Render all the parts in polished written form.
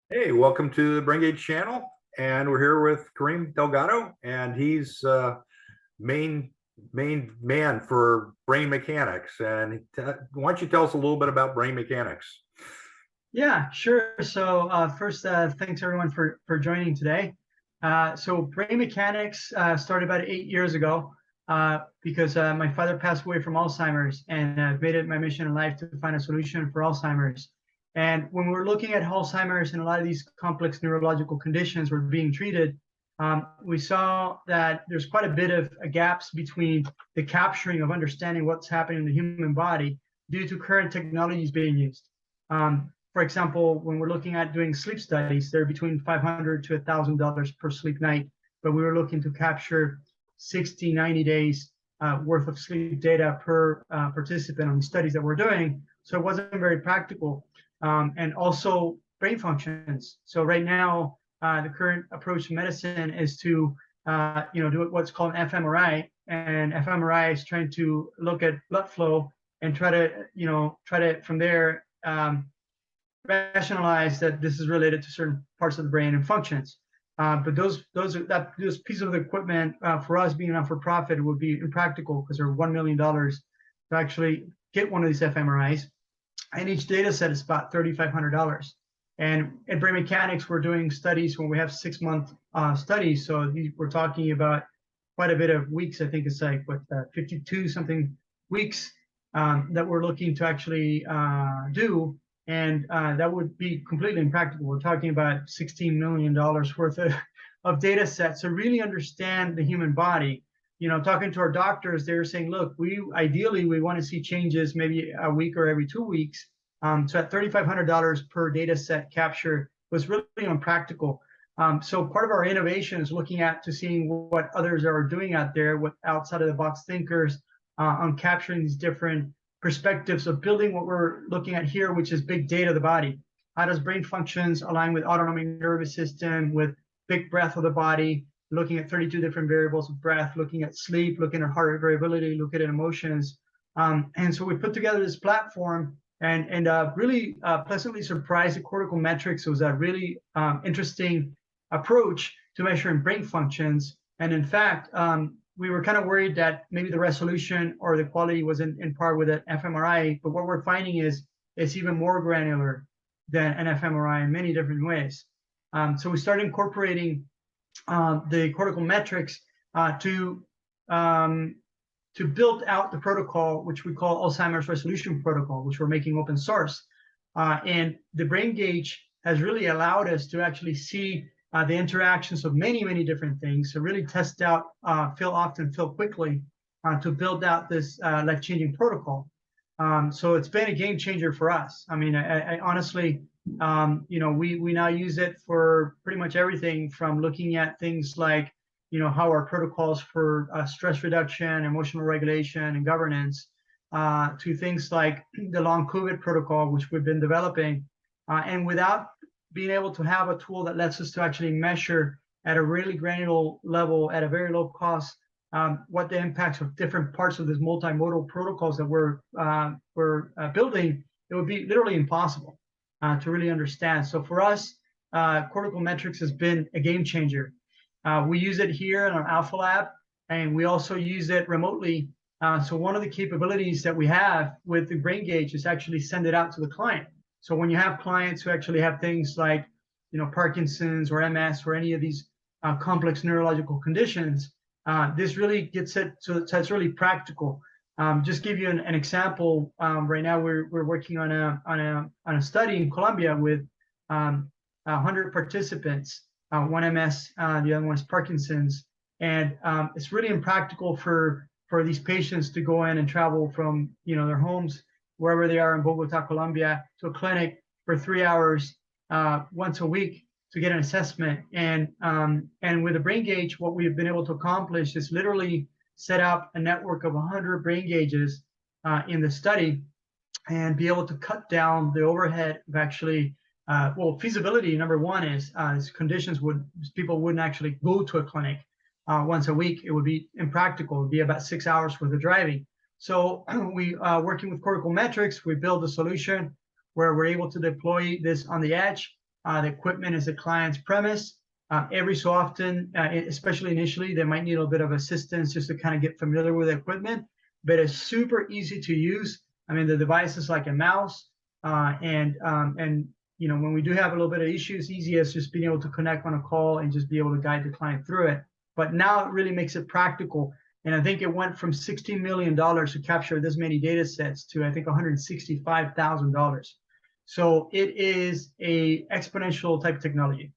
Hey, welcome to the Brain Gauge channel. And we're here with Karim Delgado, and he's main main man for brain mechanics. And why don't you tell us a little bit about brain mechanics? Yeah, sure. So first, thanks everyone for joining today. So brain mechanics started about 8 years ago because my father passed away from Alzheimer's, and I've made it my mission in life to find a solution for Alzheimer's. And when we're looking at Alzheimer's and a lot of these complex neurological conditions were being treated, we saw that there's quite a bit of gaps between the capturing of understanding what's happening in the human body due to current technologies being used. For example, when we're looking at doing sleep studies, they're between $500 to $1,000 per sleep night, but we were looking to capture 60, 90 days worth of sleep data per participant on the studies that we're doing. So it wasn't very practical. And also brain functions. So right now, the current approach to medicine is to do what's called an fMRI, and fMRI is trying to look at blood flow and try to from there rationalize that this is related to certain parts of the brain and functions. But those pieces of equipment for us being not for profit would be impractical because they're $1 million to actually get one of these fMRIs, and each data set is about $3,500. And in brain mechanics, we're doing studies when we have 6-month studies. So we're talking about quite a bit of weeks. I think it's like 52 something weeks that we're looking to actually do. And that would be completely impractical. We're talking about $16 million worth of data sets to really understand the human body. Talking to our doctors, they were saying, look, ideally we want to see changes maybe a week or every 2 weeks. So at $3,500 per data set capture was really impractical. So part of our innovation is looking at to seeing what others are doing out there with outside of the box thinkers on capturing these different perspectives of building what we're looking at here, which is big data of the body. How does brain functions align with autonomic nervous system, with big breath of the body, looking at 32 different variables of breath, looking at sleep, looking at heart rate variability, looking at emotions. And so we put together this platform and really pleasantly surprised the cortical metrics. It was a really interesting approach to measuring brain functions. And in fact, we were kind of worried that maybe the resolution or the quality wasn't in par with an fMRI, but what we're finding is it's even more granular than an fMRI in many different ways. So we started incorporating the cortical metrics to build out the protocol, which we call Alzheimer's Resolution Protocol, which we're making open source. And the brain gauge has really allowed us to actually see the interactions of many, many different things. So really test out feel often, feel quickly to build out this life-changing protocol. So it's been a game changer for us. I mean, I honestly, we now use it for pretty much everything from looking at things like, how our protocols for stress reduction, emotional regulation, and governance to things like the long COVID protocol, which we've been developing. And without being able to have a tool that lets us to actually measure at a really granular level at a very low cost what the impacts of different parts of this multimodal protocols that we're building, it would be literally impossible to really understand. So for us, cortical metrics has been a game changer. We use it here in our Alpha Lab, and we also use it remotely. So one of the capabilities that we have with the brain gauge is actually send it out to the client. So when you have clients who actually have things like, Parkinson's or MS or any of these complex neurological conditions, this really gets it so it's really practical. Just give you an example. Right now, we're working on a study in Colombia with 100 participants. One MS, the other one is Parkinson's, and it's really impractical for these patients to go in and travel from their homes wherever they are in Bogota, Colombia, to a clinic for 3 hours once a week to get an assessment. And with the brain gauge, what we've been able to accomplish is literally set up a network of 100 brain gauges in the study and be able to cut down the overhead of actually, feasibility. Number one is people wouldn't actually go to a clinic once a week. It would be impractical. It would be about 6 hours worth of driving. So we working with cortical metrics, we build a solution where we're able to deploy this on the edge The equipment is the client's premise. Every so often, especially initially, they might need a little bit of assistance just to kind of get familiar with the equipment, but it's super easy to use. I mean, the device is like a mouse, and you know, when we do have a little bit of issues, easy as just being able to connect on a call and just be able to guide the client through it. But now it really makes it practical. And I think it went from $16 million to capture this many data sets to, I think, $165,000. So it is a exponential type technology.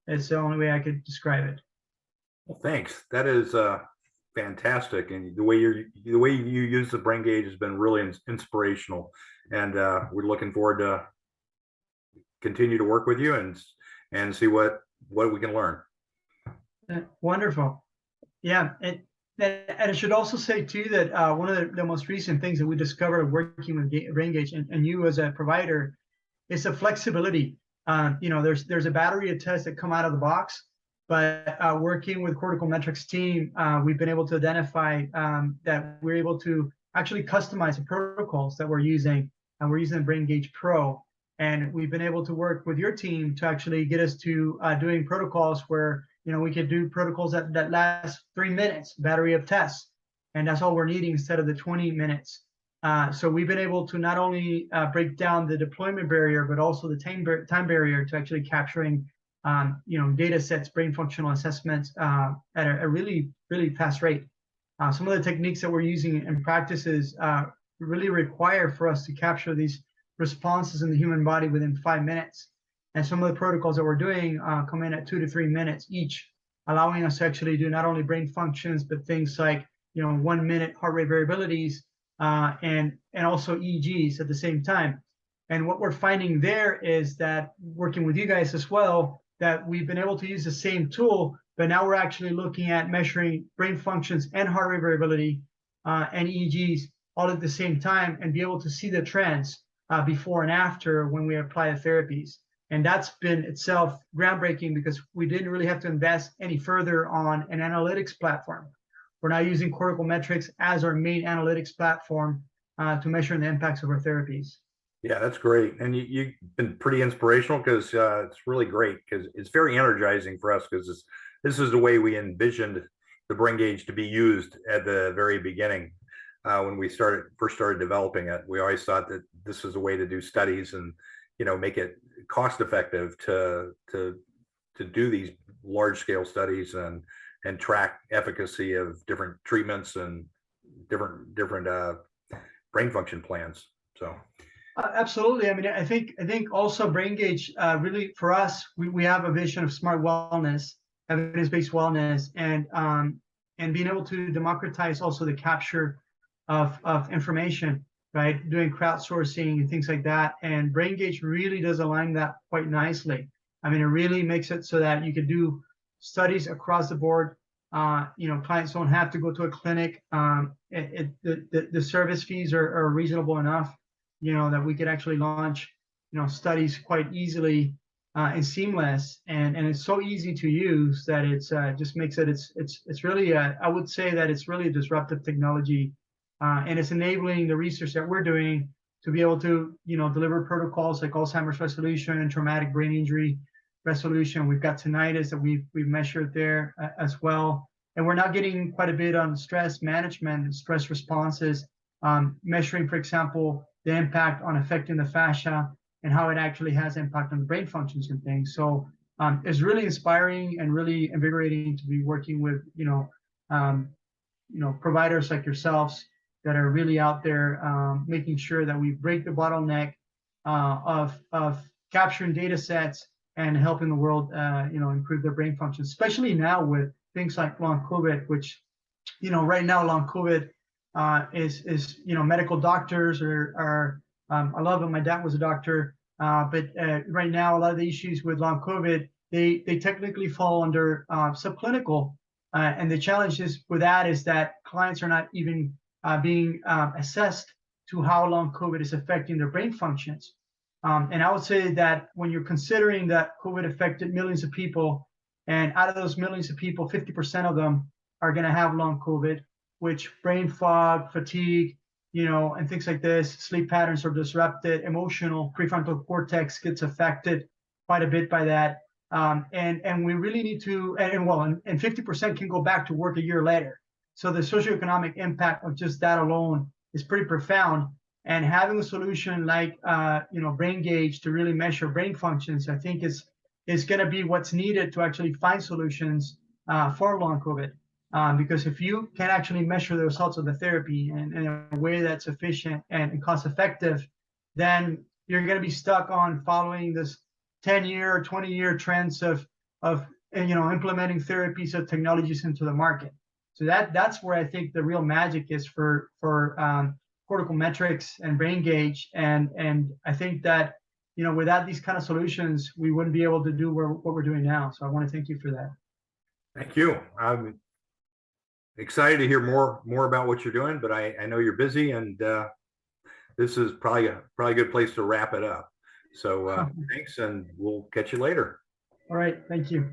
It's the only way I could describe it. Well, thanks. That is fantastic, and the way you use the brain gauge has been really inspirational. And we're looking forward to continue to work with you and see what we can learn. Wonderful. Yeah, and I should also say too that one of the most recent things that we discovered working with brain gauge and you as a provider is the flexibility. You know, there's a battery of tests that come out of the box, but working with Cortical Metrics team, we've been able to identify that we're able to actually customize the protocols that we're using, and we're using the Brain Gauge Pro. And we've been able to work with your team to actually get us to doing protocols where, you know, we could do protocols that last 3 minutes, battery of tests, and that's all we're needing instead of the 20 minutes. So we've been able to not only break down the deployment barrier, but also the time barrier to actually capturing, you know, data sets, brain functional assessments at a really, really fast rate. Some of the techniques that we're using in practices really require for us to capture these responses in the human body within 5 minutes. And some of the protocols that we're doing come in at 2 to 3 minutes each, allowing us to actually do not only brain functions, but things like, you know, 1 minute heart rate variabilities, and also EEGs at the same time. And what we're finding there is that working with you guys as well, that we've been able to use the same tool, but now we're actually looking at measuring brain functions and heart rate variability and EEGs all at the same time, and be able to see the trends before and after when we apply the therapies. And that's been itself groundbreaking because we didn't really have to invest any further on an analytics platform. We're now using Cortical Metrics as our main analytics platform to measure the impacts of our therapies. Yeah, that's great. And you've been pretty inspirational because it's really great because it's very energizing for us because this is the way we envisioned the brain gauge to be used at the very beginning. When we first started developing it, we always thought that this was a way to do studies and, you know, make it cost effective to do these large scale studies and track efficacy of different treatments and different brain function plans. So absolutely. I mean, I think also brain gauge really for us, we have a vision of smart wellness, evidence-based wellness, and being able to democratize also the capture of information, right? Doing crowdsourcing and things like that. And brain gauge really does align that quite nicely. I mean, it really makes it so that you could do studies across the board. You know, clients don't have to go to a clinic. The service fees are reasonable enough, you know, that we could actually launch, you know, studies quite easily and seamless. And it's so easy to use that it's just makes it, it's really, I would say that it's really a disruptive technology. And it's enabling the research that we're doing to be able to, you know, deliver protocols like Alzheimer's resolution and traumatic brain injury resolution. We've got tinnitus that we've measured there as well. And we're now getting quite a bit on stress management and stress responses, measuring, for example, the impact on affecting the fascia and how it actually has impact on the brain functions and things. So it's really inspiring and really invigorating to be working with, providers like yourselves that are really out there making sure that we break the bottleneck of capturing data sets and helping the world, improve their brain function, especially now with things like long COVID, which, right now long COVID is medical doctors are I love it. My dad was a doctor, but right now a lot of the issues with long COVID, they technically fall under subclinical, and the challenge is with that is that clients are not even being assessed to how long COVID is affecting their brain functions. And I would say that when you're considering that COVID affected millions of people, and out of those millions of people, 50% of them are going to have long COVID, which brain fog, fatigue, and things like this, sleep patterns are disrupted, emotional prefrontal cortex gets affected, quite a bit by that. And we really need to, and 50% can go back to work a year later. So the socioeconomic impact of just that alone is pretty profound. And having a solution like brain gauge to really measure brain functions, I think is going to be what's needed to actually find solutions for long COVID. Because if you can actually measure the results of the therapy in a way that's efficient and cost effective, then you're going to be stuck on following this 10-year or 20-year trends of implementing therapies or technologies into the market. So that's where I think the real magic is for cortical metrics and brain gauge. And I think that without these kind of solutions, we wouldn't be able to do what we're doing now. So I want to thank you for that. Thank you. I'm excited to hear more about what you're doing, but I know you're busy, and this is probably a good place to wrap it up. So thanks, and we'll catch you later. All right. Thank you.